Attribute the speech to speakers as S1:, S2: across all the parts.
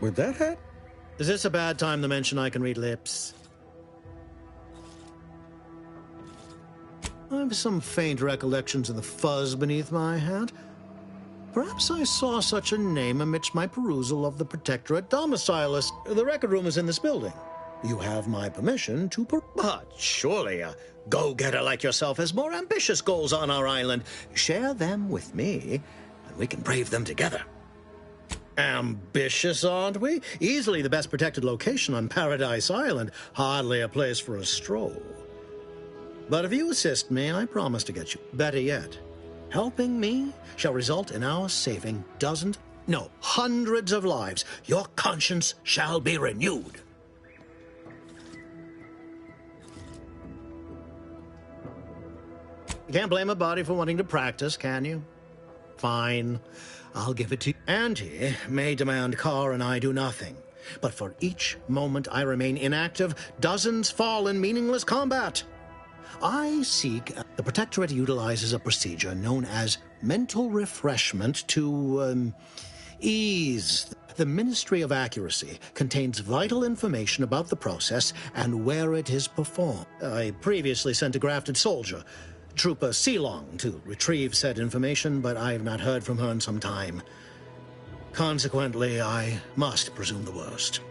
S1: With that hat?
S2: Is this a bad time to mention I can read lips? I have some faint recollections of the fuzz beneath my hat. Perhaps I saw such a name amidst my perusal of the Protectorate domicilus. The record room is in this building. You have my permission to But surely a go-getter like yourself has more ambitious goals on our island. Share them with me, and we can brave them together. Ambitious, aren't we? Easily the best protected location on Paradise Island. Hardly a place for a stroll. But if you assist me, I promise to get you. Better yet, helping me shall result in our saving hundreds of lives. Your conscience shall be renewed. You can't blame a body for wanting to practice, can you? Fine, I'll give it to you. Auntie may demand Carr and I do nothing, but for each moment I remain inactive, dozens fall in meaningless combat. I seek... The Protectorate utilizes a procedure known as mental refreshment to, ease. The Ministry of Accuracy contains vital information about the process and where it is performed. I previously sent a grafted soldier, Trooper Sealong, to retrieve said information, but I have not heard from her in some time. Consequently, I must presume the worst.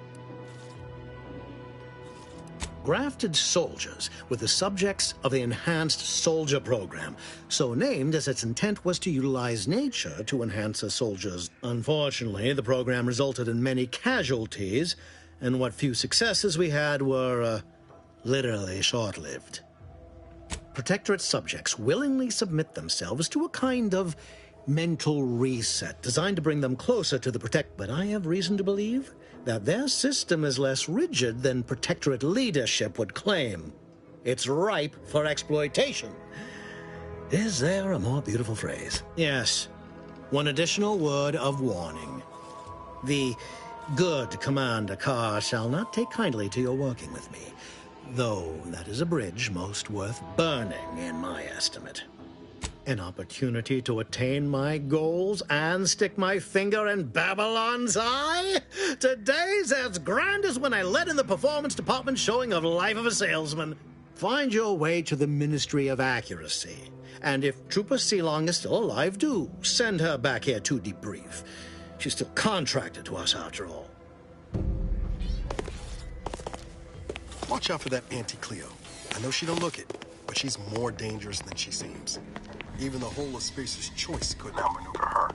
S2: Grafted soldiers were the subjects of the Enhanced Soldier Program, so named as its intent was to utilize nature to enhance a soldier's. Unfortunately, the program resulted in many casualties, and what few successes we had were, literally short-lived. Protectorate subjects willingly submit themselves to a kind of mental reset designed to bring them closer to the But I have reason to believe that their system is less rigid than Protectorate leadership would claim. It's ripe for exploitation. Is there a more beautiful phrase? Yes. One additional word of warning. The good Commander Carr shall not take kindly to your working with me, though that is a bridge most worth burning in my estimate. An opportunity to attain my goals and stick my finger in Babylon's eye? Today's as grand as when I led in the performance department showing of Life of a Salesman. Find your way to the Ministry of Accuracy. And if Trooper Sealong is still alive, do send her back here to debrief. She's still contracted to us after all.
S3: Watch out for that Auntie Cleo. I know she don't look it, but she's more dangerous than she seems. Even the whole of Spacer's Choice couldn't outmaneuver her.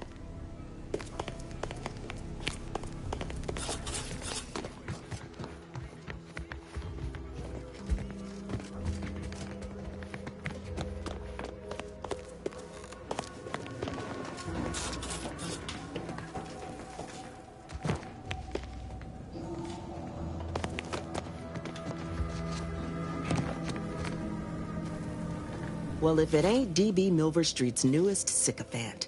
S4: Well, if it ain't D.B. Milver Street's newest sycophant.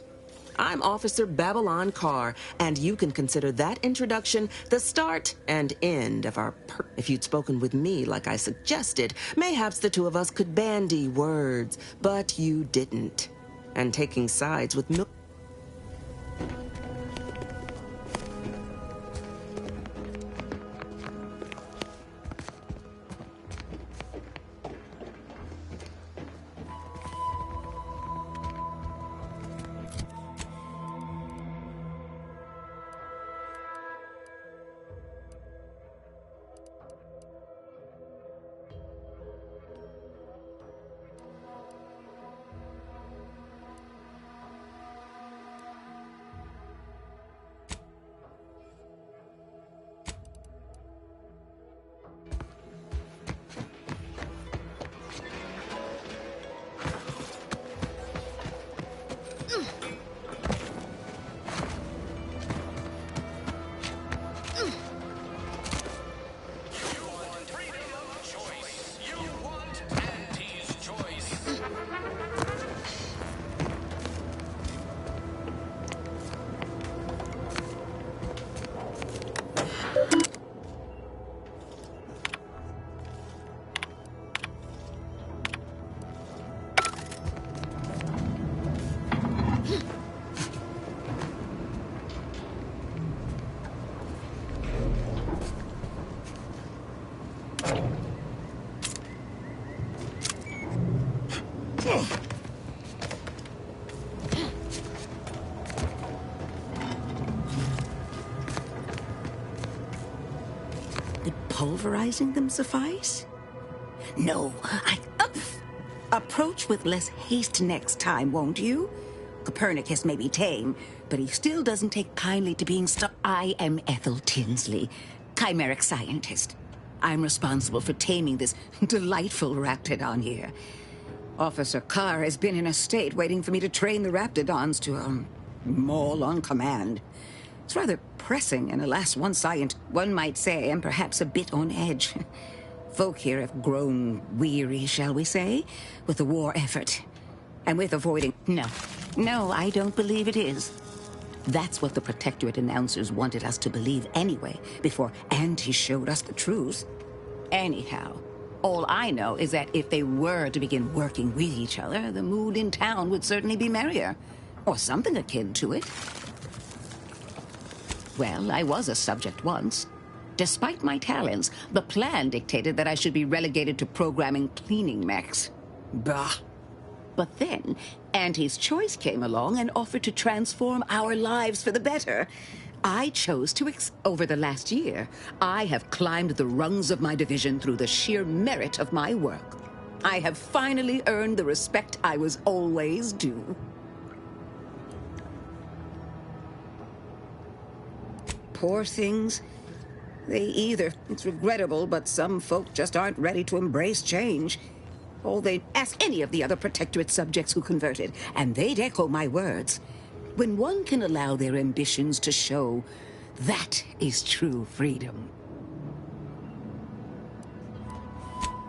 S4: I'm Officer Babylon Carr, and you can consider that introduction the start and end of our If you'd spoken with me like I suggested, mayhaps the two of us could bandy words, but you didn't. And taking sides with Milver...
S1: Would pulverizing them suffice? No, approach with less haste next time, won't you? Copernicus may be tame, but he still doesn't take kindly to being I am Ethel Tinsley, chimeric scientist. I'm responsible for taming this delightful raptidon here. Officer Carr has been in a state waiting for me to train the raptidons to, maul on command. It's rather pressing, and alas, one might say, and perhaps a bit on edge. Folk here have grown weary, shall we say, with the war effort. And with avoiding... No, I don't believe it is. That's what the Protectorate announcers wanted us to believe anyway, before Auntie showed us the truth. Anyhow, all I know is that if they were to begin working with each other, the mood in town would certainly be merrier. Or something akin to it. Well, I was a subject once. Despite my talents, the plan dictated that I should be relegated to programming cleaning mechs. Bah. But then, Auntie's Choice came along and offered to transform our lives for the better. I chose to over the last year, I have climbed the rungs of my division through the sheer merit of my work. I have finally earned the respect I was always due. Poor things. It's regrettable, but some folk just aren't ready to embrace change. Or they'd ask any of the other Protectorate subjects who converted, and they'd echo my words. When one can allow their ambitions to show, that is true freedom.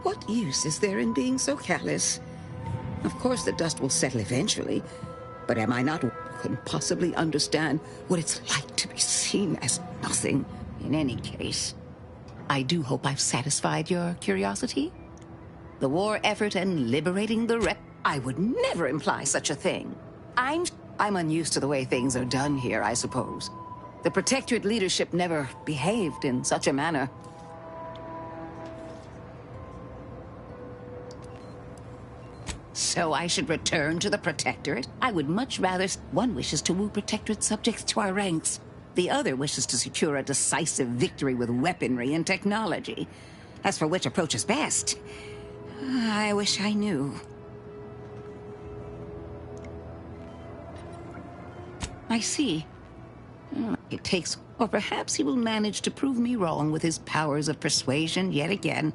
S1: What use is there in being so callous? Of course the dust will settle eventually, but am I not who can possibly understand what it's like to be seen as nothing? In any case, I do hope I've satisfied your curiosity. The war effort and liberating the I would never imply such a thing. I'm unused to the way things are done here, I suppose. The Protectorate leadership never behaved in such a manner. So I should return to the Protectorate? I would much rather... One wishes to woo Protectorate subjects to our ranks. The other wishes to secure a decisive victory with weaponry and technology. As for which approach is best, I wish I knew. I see. It takes... Or perhaps he will manage to prove me wrong with his powers of persuasion yet again.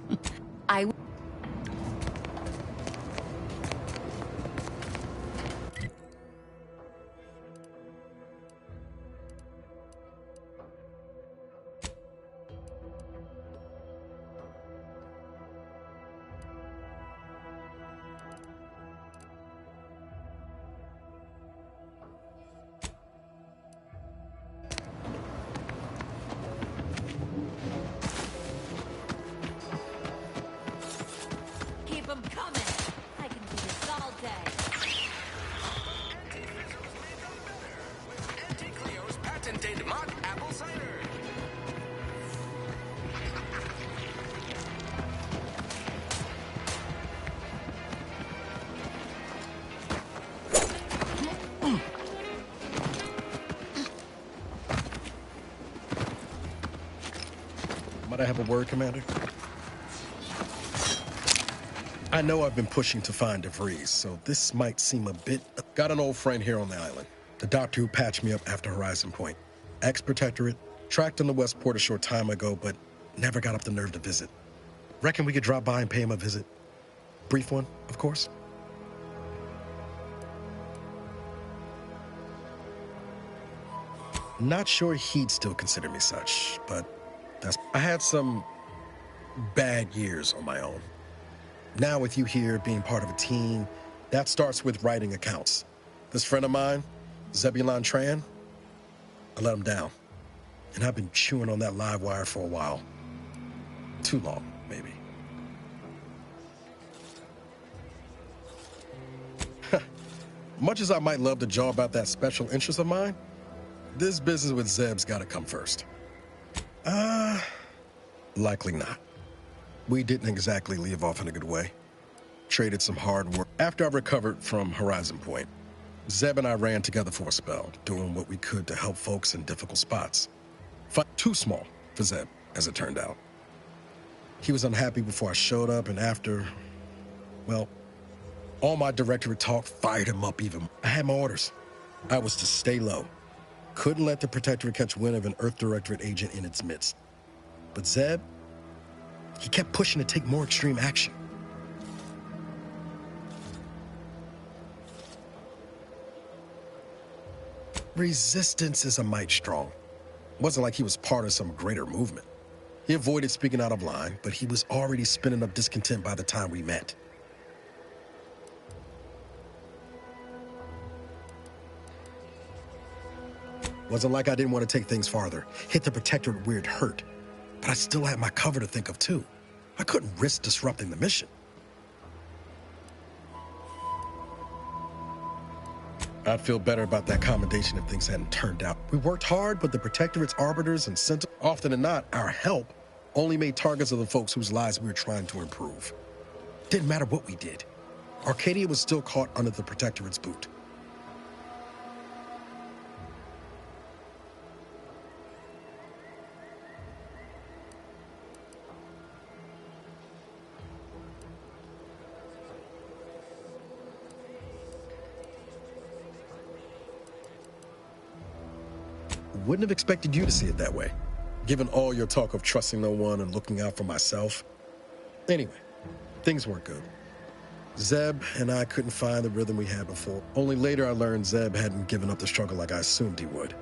S3: Might I have a word, Commander? I know I've been pushing to find DeVries, so this might seem a bit... Got an old friend here on the island. The doctor who patched me up after Horizon Point. Ex-Protectorate, tracked in the Westport a short time ago, but never got up the nerve to visit. Reckon we could drop by and pay him a visit? Brief one, of course. Not sure he'd still consider me such, but I had some bad years on my own. Now with you here, being part of a team, that starts with writing accounts. This friend of mine, Zebulon Tran, I let him down. And I've been chewing on that live wire for a while. Too long, maybe. Much as I might love to jaw about that special interest of mine, this business with Zeb's gotta come first. Likely not. We didn't exactly leave off in a good way. traded some hard work. After I recovered from Horizon Point, Zeb and I ran together for a spell, doing what we could to help folks in difficult spots. Too small for Zeb, as it turned out. He was unhappy before I showed up, and after, well, all my directorate talk fired him up even. I had my orders. I was to stay low. Couldn't let the Protectorate catch wind of an Earth Directorate agent in its midst. But Zeb, he kept pushing to take more extreme action. Resistance is a mite strong. It wasn't like he was part of some greater movement. He avoided speaking out of line, but he was already spinning up discontent by the time we met. Wasn't like I didn't want to take things farther, hit the Protectorate where it hurt. But I still had my cover to think of, too. I couldn't risk disrupting the mission. I'd feel better about that commendation if things hadn't turned out. We worked hard, but the Protectorate's arbiters and Sentinels, often than not, our help only made targets of the folks whose lives we were trying to improve. Didn't matter what we did. Arcadia was still caught under the Protectorate's boot. Wouldn't have expected you to see it that way, given all your talk of trusting no one and looking out for myself. Anyway, things weren't good. Zeb and I couldn't find the rhythm we had before. Only later I learned Zeb hadn't given up the struggle like I assumed he would.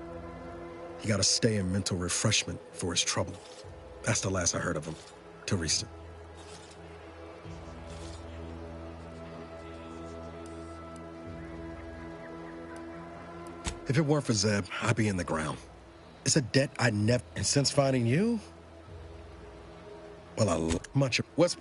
S3: He got to stay in mental refreshment for his trouble. That's the last I heard of him, till recent. If it weren't for Zeb, I'd be in the ground. It's a debt I never... And since finding you... Well, I love much of... What's...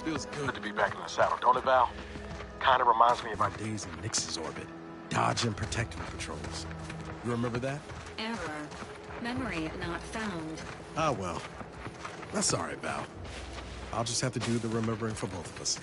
S3: Feels good to be back in the saddle, don't it, Val? Kind of reminds me of my days in Nyx's orbit, dodging protective patrols. You remember that?
S5: Error. Memory not found.
S3: Ah, well. That's all right, Val. I'll just have to do the remembering for both of us.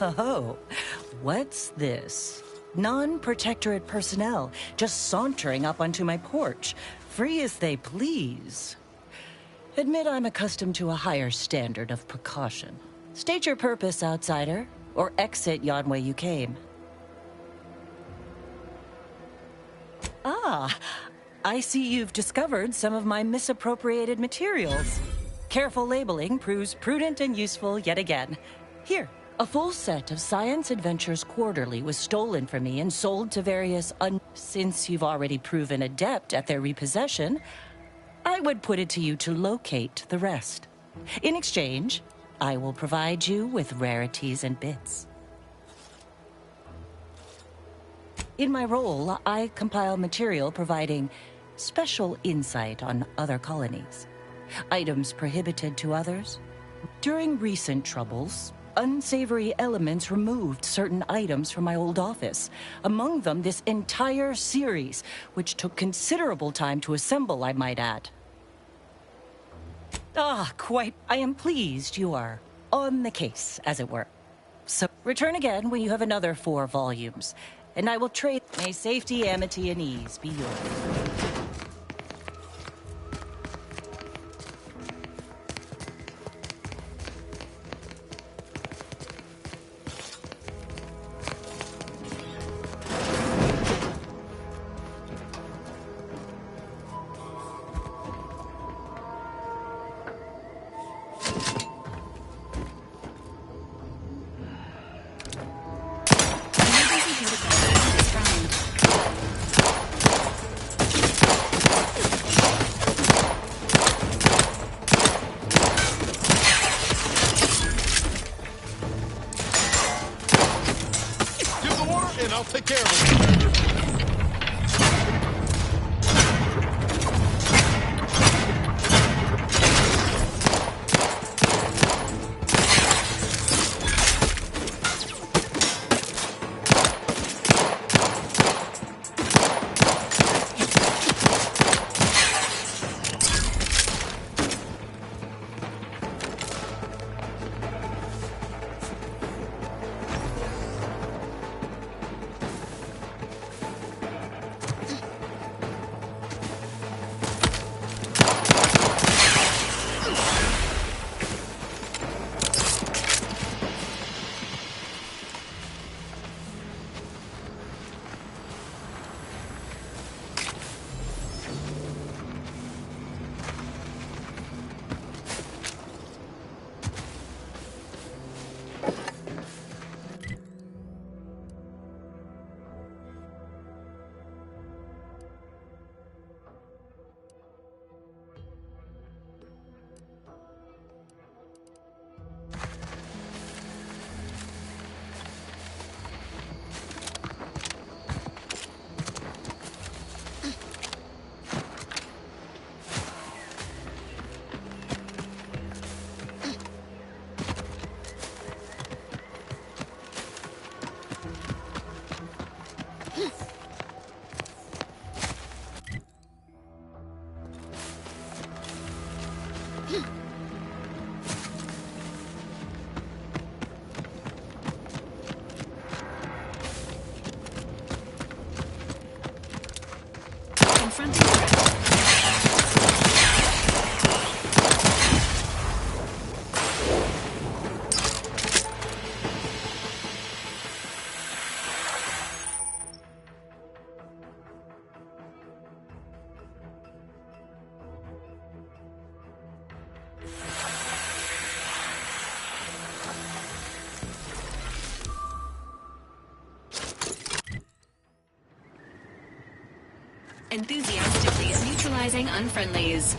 S1: Oh,
S6: What's this? Non-protectorate personnel just sauntering up onto my porch, free as they please. Admit I'm accustomed to a higher standard of precaution. State your purpose, outsider, or exit yon way you came. Ah, I see you've discovered some of my misappropriated materials. Careful labeling proves prudent and useful yet again. Here, a full set of Science Adventures Quarterly was stolen from me and sold to various Since you've already proven adept at their repossession, I would put it to you to locate the rest. In exchange, I will provide you with rarities and bits. In my role, I compile material providing special insight on other colonies. Items prohibited to others. During recent troubles, unsavory elements removed certain items from my old office. Among them, this entire series, which took considerable time to assemble, I might add. Ah, quite. I am pleased you are on the case, as it were. So return again when you have another 4 volumes, and I will trade. May safety, amity, and ease be yours.
S7: I'll take care of it.
S5: Enthusiastically neutralizing unfriendlies.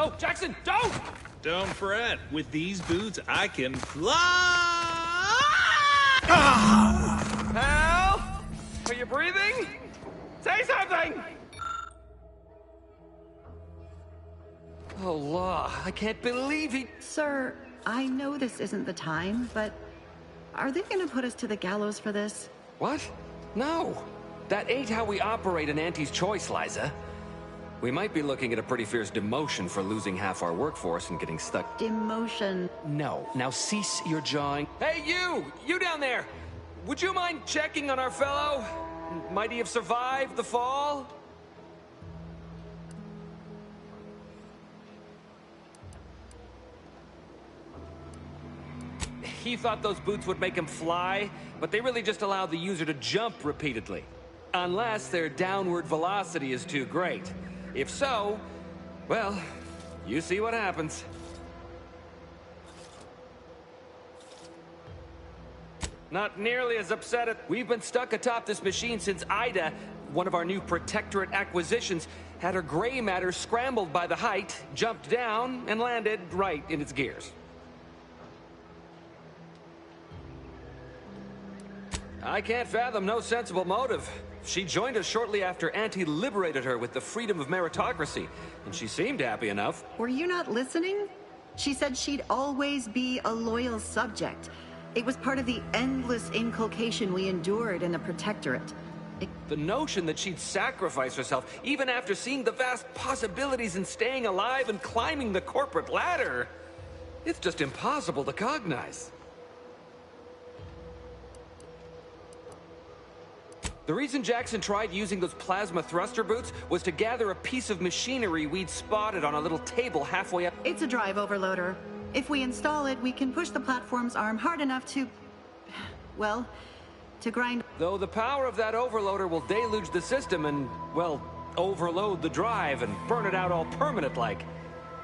S8: No, Jackson, don't!
S9: Don't fret. With these boots, I can fly!
S8: Help! Are you breathing? Say something! Oh, Law, I can't believe he...
S10: Sir, I know this isn't the time, but are they gonna put us to the gallows for this?
S8: What? No. That ain't how we operate in Auntie's Choice, Liza. We might be looking at a pretty fierce demotion for losing half our workforce and getting stuck.
S10: Demotion.
S8: No. Now cease your jawing. Hey, you! You down there! Would you mind checking on our fellow? Might he have survived the fall? He thought those boots would make him fly, but they really just allow the user to jump repeatedly. Unless their downward velocity is too great. If so, well, you see what happens. Not nearly as upset at... We've been stuck atop this machine since Ida, one of our new Protectorate acquisitions, had her gray matter scrambled by the height, jumped down, and landed right in its gears. I can't fathom no sensible motive. She joined us shortly after Auntie liberated her with the freedom of meritocracy, and she seemed happy enough.
S10: Were you not listening? She said she'd always be a loyal subject. It was part of the endless inculcation we endured in the Protectorate.
S8: The notion that she'd sacrifice herself, even after seeing the vast possibilities in staying alive and climbing the corporate ladder, it's just impossible to cognize. The reason Jackson tried using those plasma thruster boots was to gather a piece of machinery we'd spotted on a little table halfway up.
S10: It's a drive overloader. If we install it, we can push the platform's arm hard enough to... well, to grind...
S8: Though the power of that overloader will deluge the system and, well, overload the drive and burn it out all permanent-like.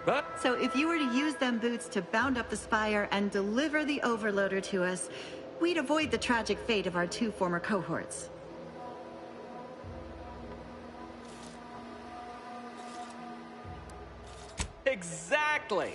S8: But...
S10: So if you were to use them boots to bound up the spire and deliver the overloader to us, we'd avoid the tragic fate of our 2 former cohorts.
S8: Exactly!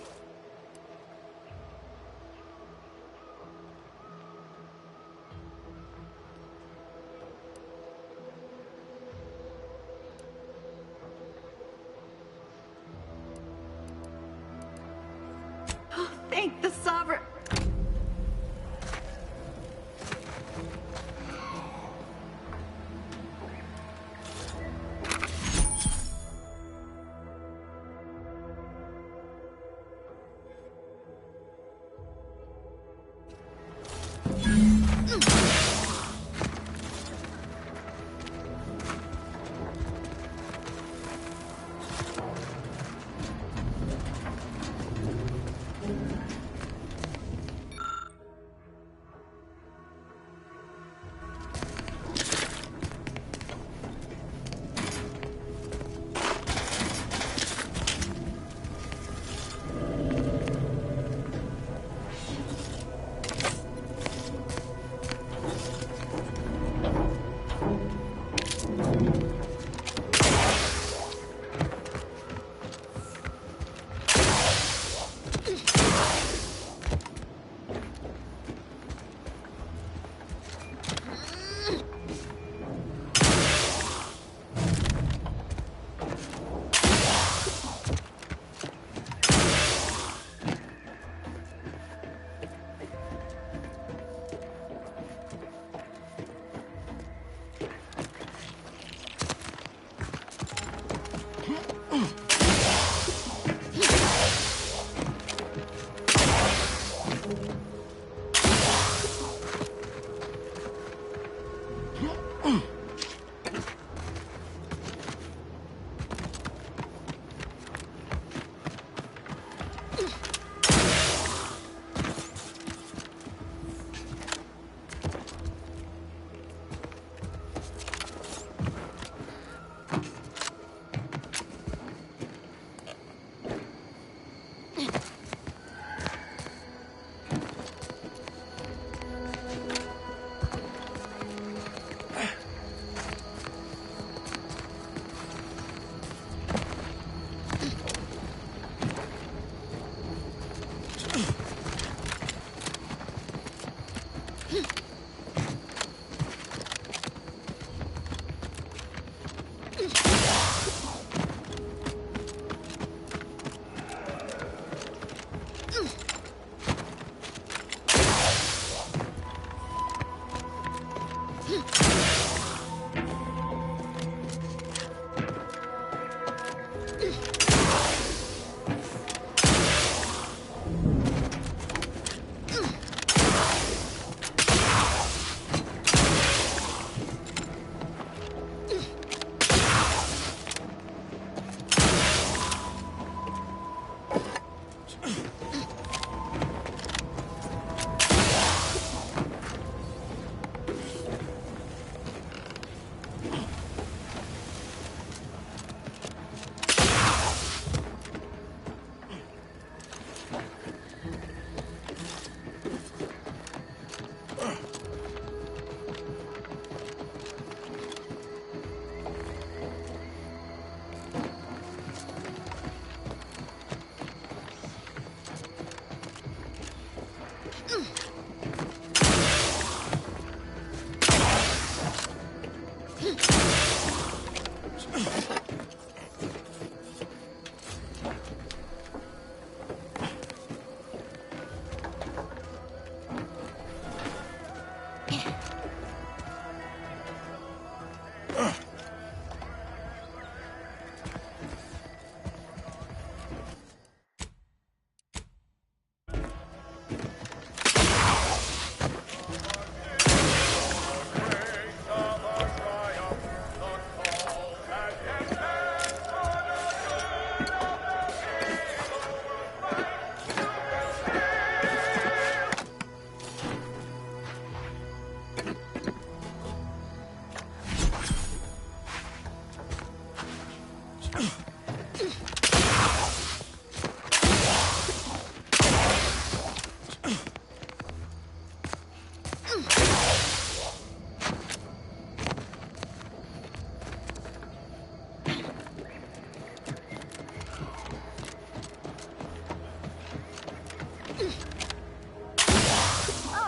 S10: Oh, thank the Sovereign!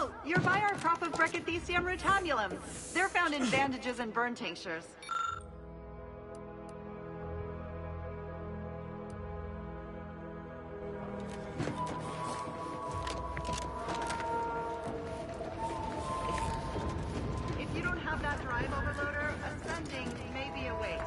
S10: Oh, you're by our crop of Brachythecium rotamulum. They're found in bandages and burn tinctures. If you don't have that drive overloader, ascending may be a wait.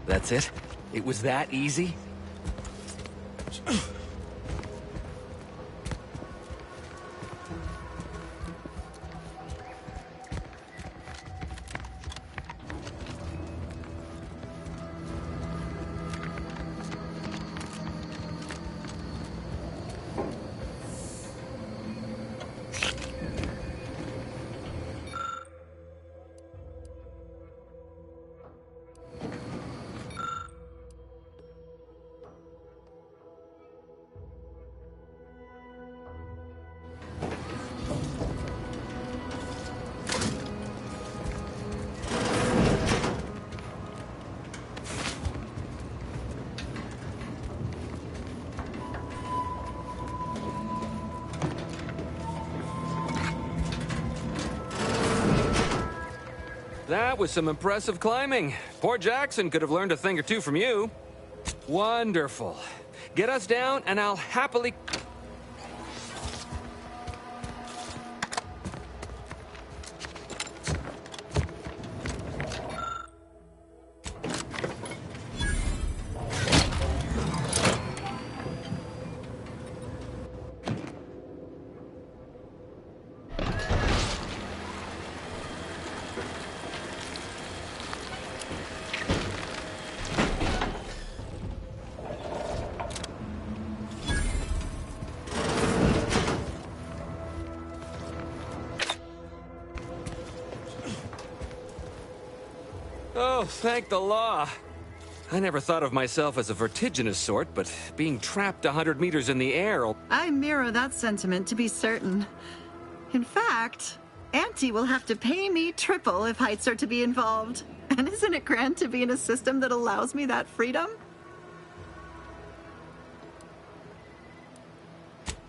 S8: That's it? It was that easy? That was some impressive climbing. Poor Jackson could have learned a thing or two from you. Wonderful. Get us down and I'll happily... Oh, thank the law. I never thought of myself as a vertiginous sort, but being trapped 100 meters in the air...
S10: I mirror that sentiment, to be certain. In fact, Auntie will have to pay me triple if heights are to be involved. And isn't it grand to be in a system that allows me that freedom?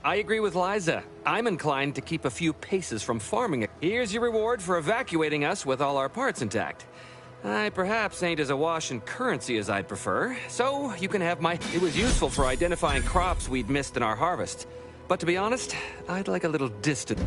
S8: I agree with Liza. I'm inclined to keep a few paces from farming it. Here's your reward for evacuating us with all our parts intact. I perhaps ain't as awash in currency as I'd prefer, so you can have my... It was useful for identifying crops we'd missed in our harvest. But to be honest, I'd like a little distance.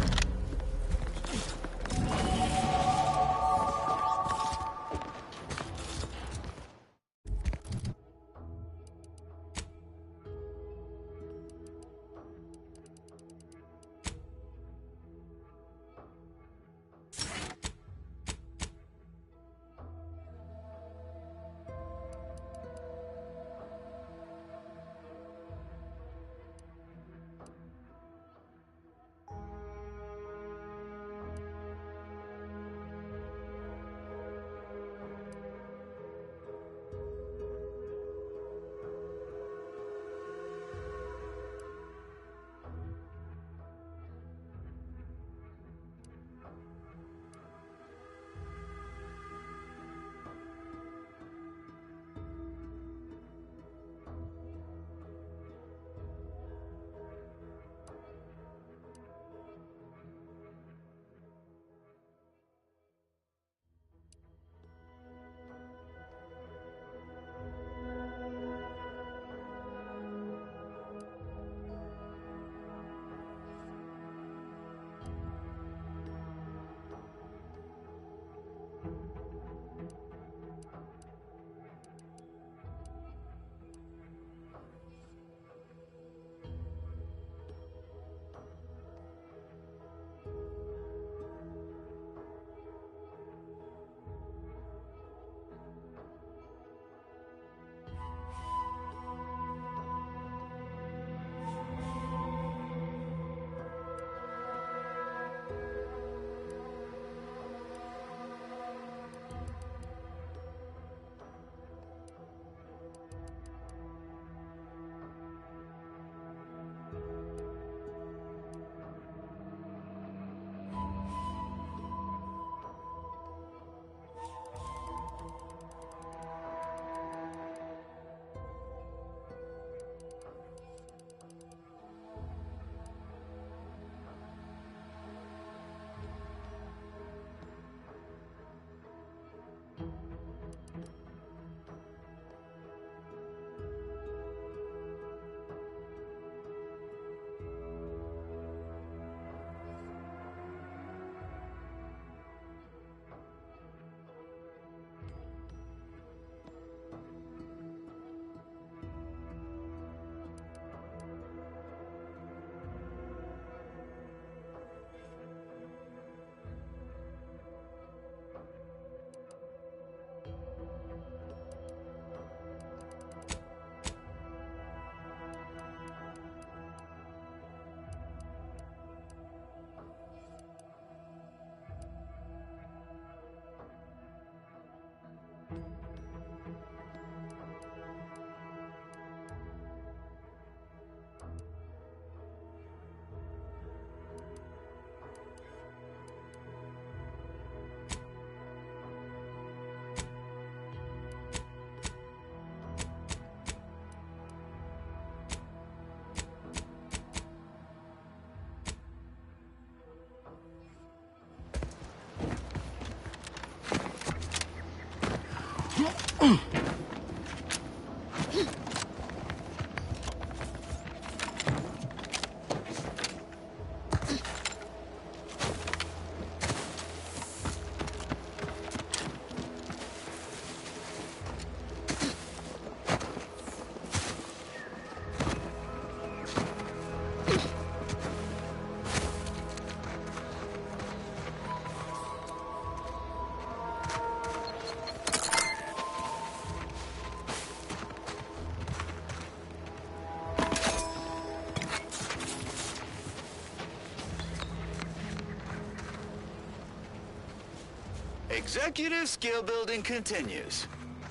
S11: executive skill building continues.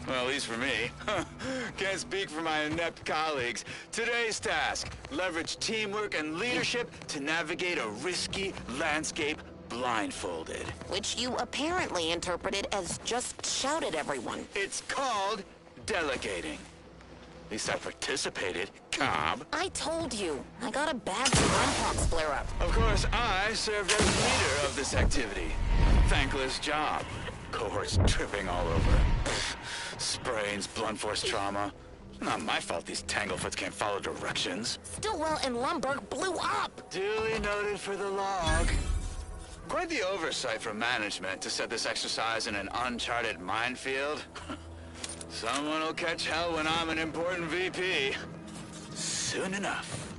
S11: Well, at least for me. Can't speak for my inept colleagues. Today's task, leverage teamwork and leadership to navigate a risky landscape blindfolded.
S12: Which you apparently interpreted as just shout at everyone.
S11: It's called delegating. At least I participated, Cobb.
S12: I told you. I got a bad smallpox flare-up.
S11: Of course, I served as leader of this activity. Thankless job. Cohorts tripping all over. Sprains, blunt force trauma. Not my fault these Tanglefoots can't follow directions.
S12: Stillwell and Lumberg blew up.
S11: Duly noted for the log. Quite the oversight from management to set this exercise in an uncharted minefield. Someone will catch hell when I'm an important VP. Soon enough.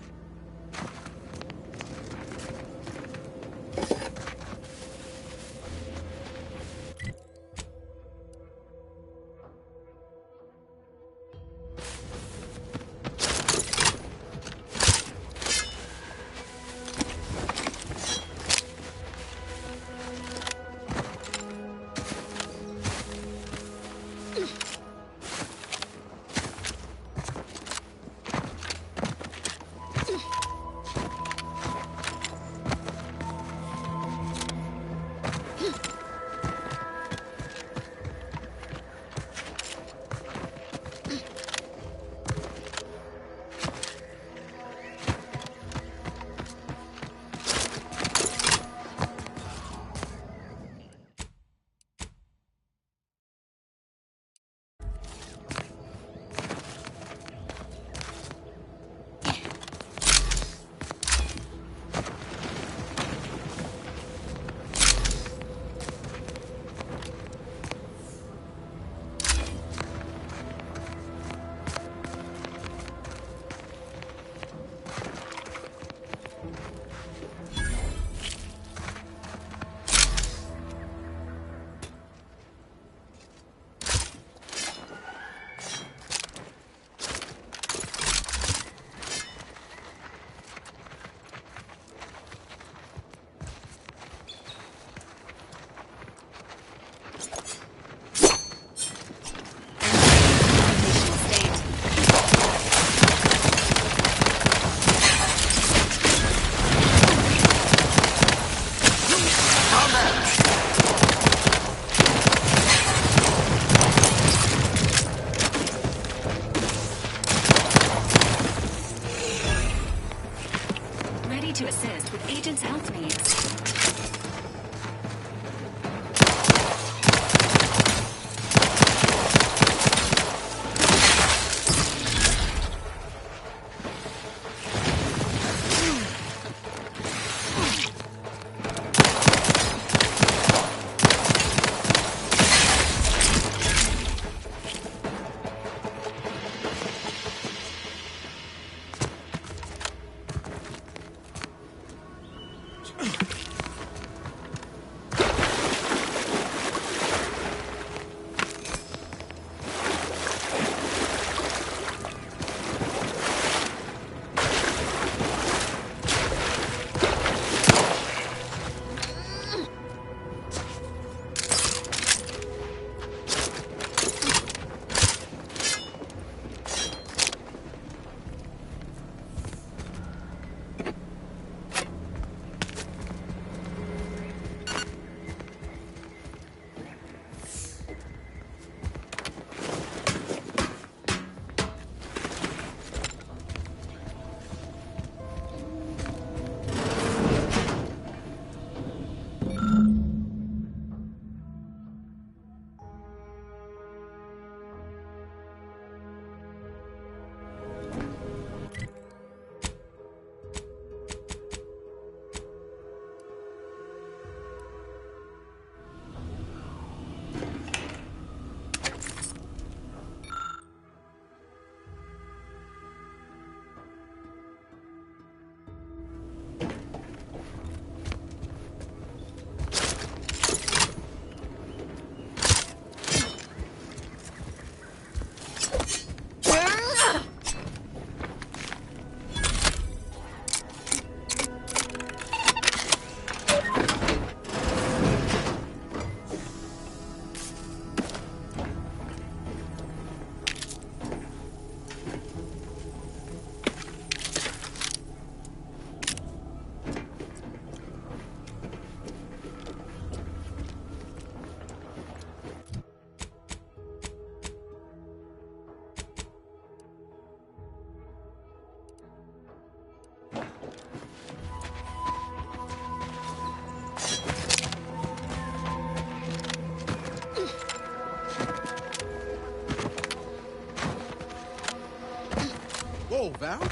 S3: Whoa, Val.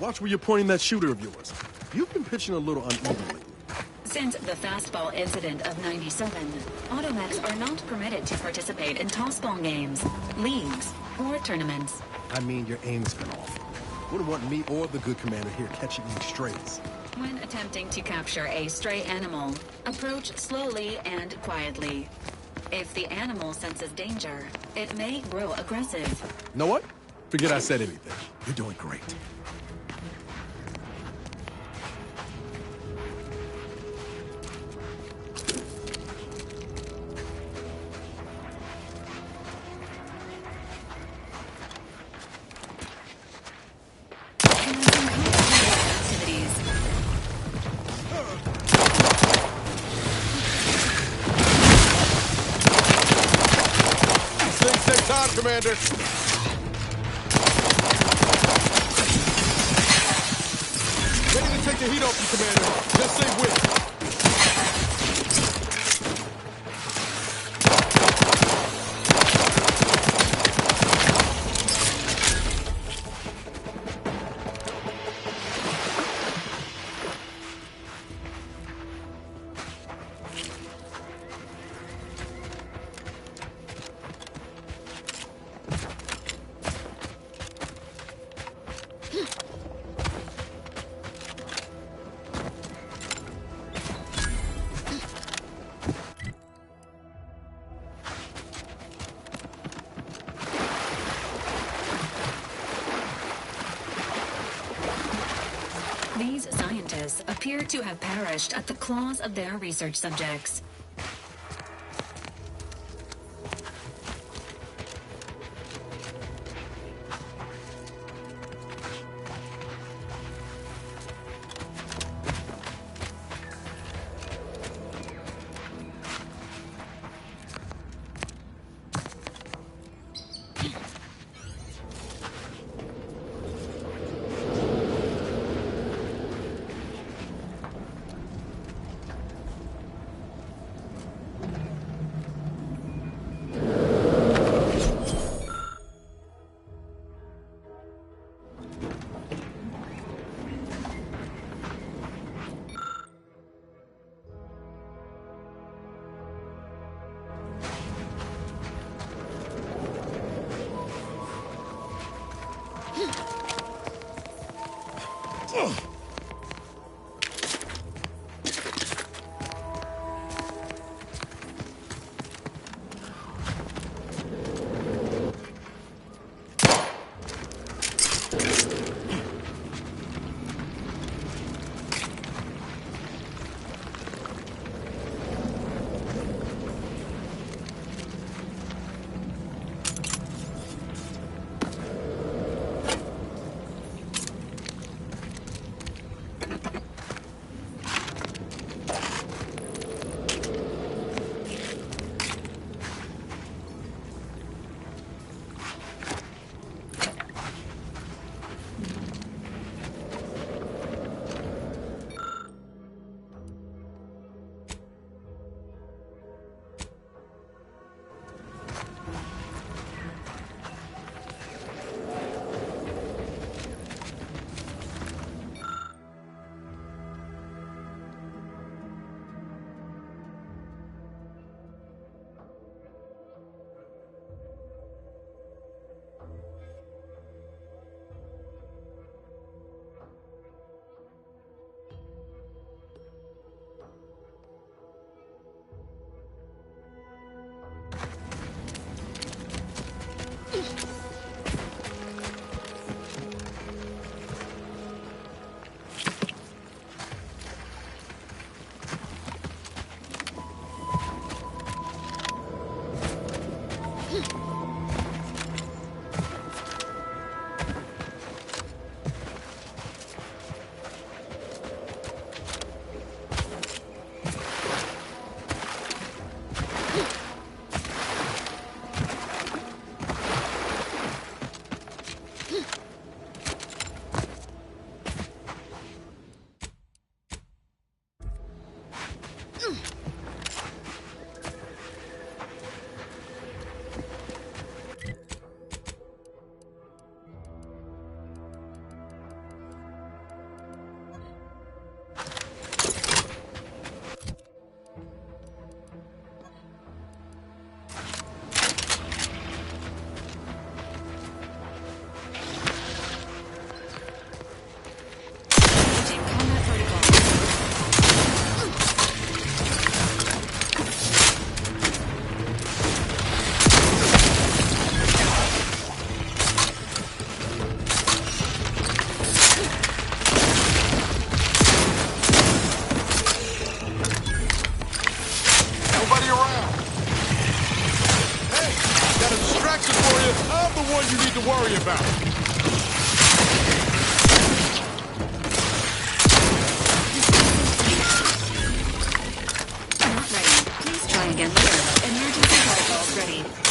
S3: Watch where you're pointing that shooter of yours. You've been pitching a little unevenly.
S5: Since the fastball incident of '97, Automex are not permitted to participate in tossball games, leagues, or tournaments.
S3: I mean, your aim's been off. Wouldn't want me or the good commander here catching any strays.
S5: When attempting to capture a stray animal, approach slowly and quietly. If the animal senses danger, it may grow aggressive.
S3: Know what? Forget I said anything. You're doing great.
S7: Commander. Ready to take the heat off you, Commander. Just say when.
S5: These scientists appear to have perished at the claws of their research subjects.
S7: Nexus warrior, I'm the one you need to worry about.
S5: Not ready. Please try again later. Emergency protocols ready.